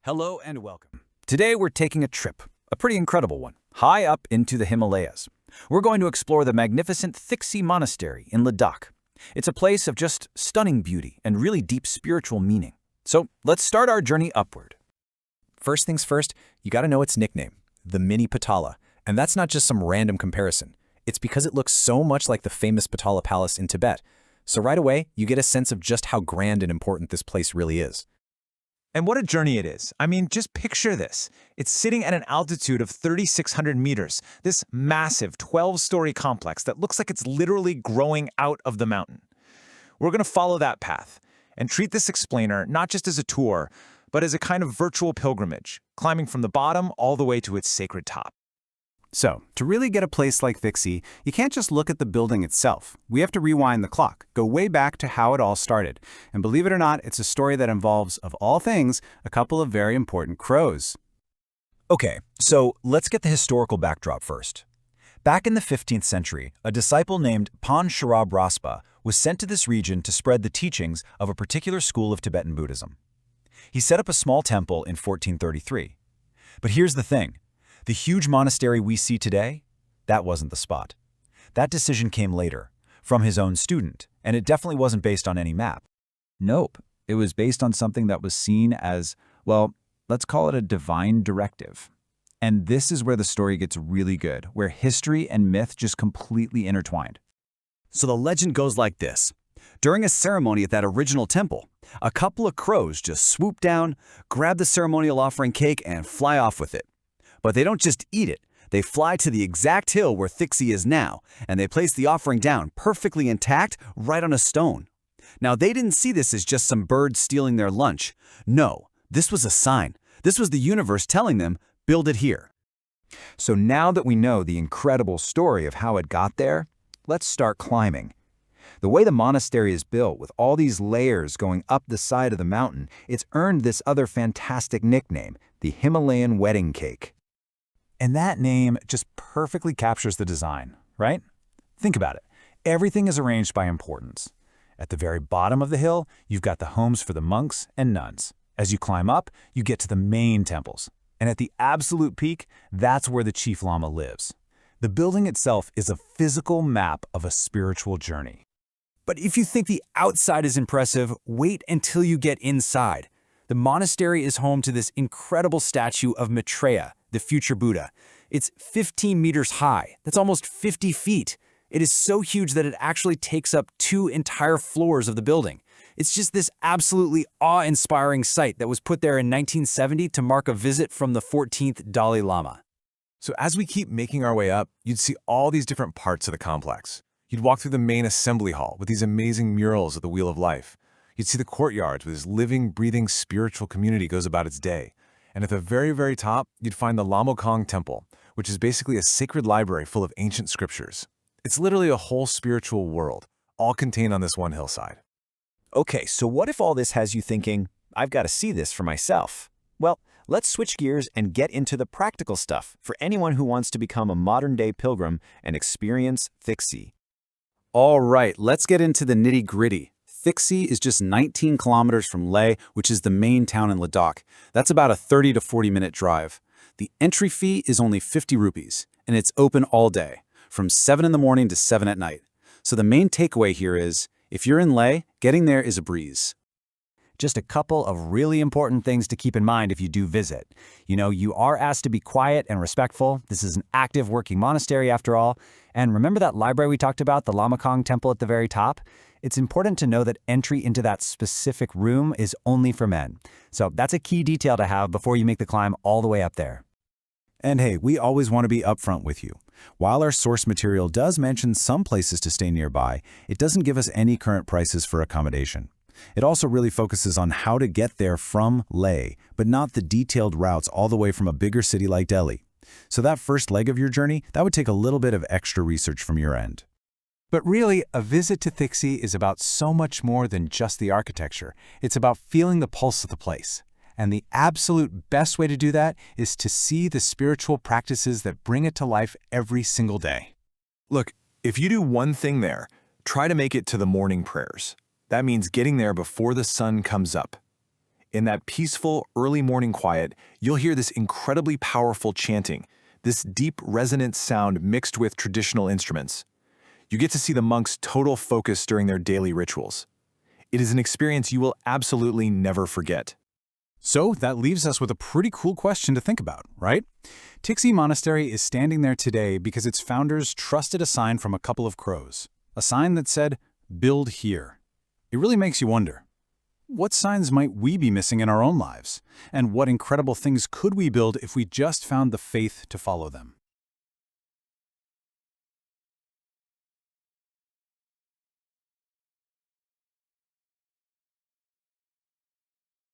Hello and welcome. Today we're taking a trip, a pretty incredible one, high up into the Himalayas. We're going to explore the magnificent Thiksey Monastery in Ladakh. It's a place of just stunning beauty and really deep spiritual meaning. So let's start our journey upward. First things first, you gotta know its nickname, the Mini Potala. And that's not just some random comparison. It's because it looks so much like the famous Potala Palace in Tibet. So right away, you get a sense of just how grand and important this place really is. And what a journey it is. I mean, just picture this. It's sitting at an altitude of 3,600 meters, this massive 12-story complex that looks like it's literally growing out of the mountain. We're going to follow that path and treat this explainer not just as a tour, but as a kind of virtual pilgrimage, climbing from the bottom all the way to its sacred top. So, to really get a place like Thiksey, you can't just look at the building itself. We have to rewind the clock, go way back to how it all started. And believe it or not, it's a story that involves, of all things, a couple of very important crows. Okay, so let's get the historical backdrop first. Back in the 15th century, a disciple named Sherab Zangpo was sent to this region to spread the teachings of a particular school of Tibetan Buddhism. He set up a small temple in 1433. But here's the thing. The huge monastery we see today, that wasn't the spot. That decision came later, from his own student, and it definitely wasn't based on any map. Nope, it was based on something that was seen as, well, let's call it a divine directive. And this is where the story gets really good, where history and myth just completely intertwined. So the legend goes like this. During a ceremony at that original temple, a couple of crows just swoop down, grab the ceremonial offering cake, and fly off with it. But they don't just eat it. They fly to the exact hill where Thiksey is now, and they place the offering down perfectly intact right on a stone. Now, they didn't see this as just some bird stealing their lunch. No, this was a sign. This was the universe telling them, build it here. So now that we know the incredible story of how it got there, let's start climbing. The way the monastery is built, with all these layers going up the side of the mountain, it's earned this other fantastic nickname, the Himalayan wedding cake. And that name just perfectly captures the design, right? Think about it. Everything is arranged by importance. At the very bottom of the hill, you've got the homes for the monks and nuns. As you climb up, you get to the main temples. And at the absolute peak, that's where the chief lama lives. The building itself is a physical map of a spiritual journey. But if you think the outside is impressive, wait until you get inside. The monastery is home to this incredible statue of Maitreya, the future Buddha. It's 15 meters high. That's almost 50 feet. It is so huge that it actually takes up 2 entire floors of the building. It's just this absolutely awe-inspiring sight that was put there in 1970 to mark a visit from the 14th Dalai Lama. So as we keep making our way up, you'd see all these different parts of the complex. You'd walk through the main assembly hall with these amazing murals of the Wheel of Life. You'd see the courtyards where this living, breathing spiritual community goes about its day. And at the very, very top, you'd find the Lamokong Temple, which is basically a sacred library full of ancient scriptures. It's literally a whole spiritual world, all contained on this one hillside. Okay, so what if all this has you thinking, I've got to see this for myself? Well, let's switch gears and get into the practical stuff for anyone who wants to become a modern-day pilgrim and experience Thiksey. All right, let's get into the nitty-gritty. Thiksey is just 19 kilometers from Leh, which is the main town in Ladakh. That's about a 30 to 40-minute drive. The entry fee is only 50 rupees, and it's open all day, from 7 in the morning to 7 at night. So the main takeaway here is, if you're in Leh, getting there is a breeze. Just a couple of really important things to keep in mind if you do visit. You are asked to be quiet and respectful. This is an active working monastery after all. And remember that library we talked about, the Lamokong Temple at the very top? It's important to know that entry into that specific room is only for men. So that's a key detail to have before you make the climb all the way up there. And hey, we always want to be upfront with you. While our source material does mention some places to stay nearby, it doesn't give us any current prices for accommodation. It also really focuses on how to get there from Leh, but not the detailed routes all the way from a bigger city like Delhi. So that first leg of your journey, that would take a little bit of extra research from your end. But really, a visit to Thiksey is about so much more than just the architecture. It's about feeling the pulse of the place. And the absolute best way to do that is to see the spiritual practices that bring it to life every single day. Look, if you do one thing there, try to make it to the morning prayers. That means getting there before the sun comes up. in that peaceful, early morning quiet, you'll hear this incredibly powerful chanting, this deep, resonant sound mixed with traditional instruments. You get to see the monks' total focus during their daily rituals. It is an experience you will absolutely never forget. So that leaves us with a pretty cool question to think about, right? Thiksey Monastery is standing there today because its founders trusted a sign from a couple of crows, a sign that said, "Build here." It really makes you wonder, what signs might we be missing in our own lives? And what incredible things could we build if we just found the faith to follow them?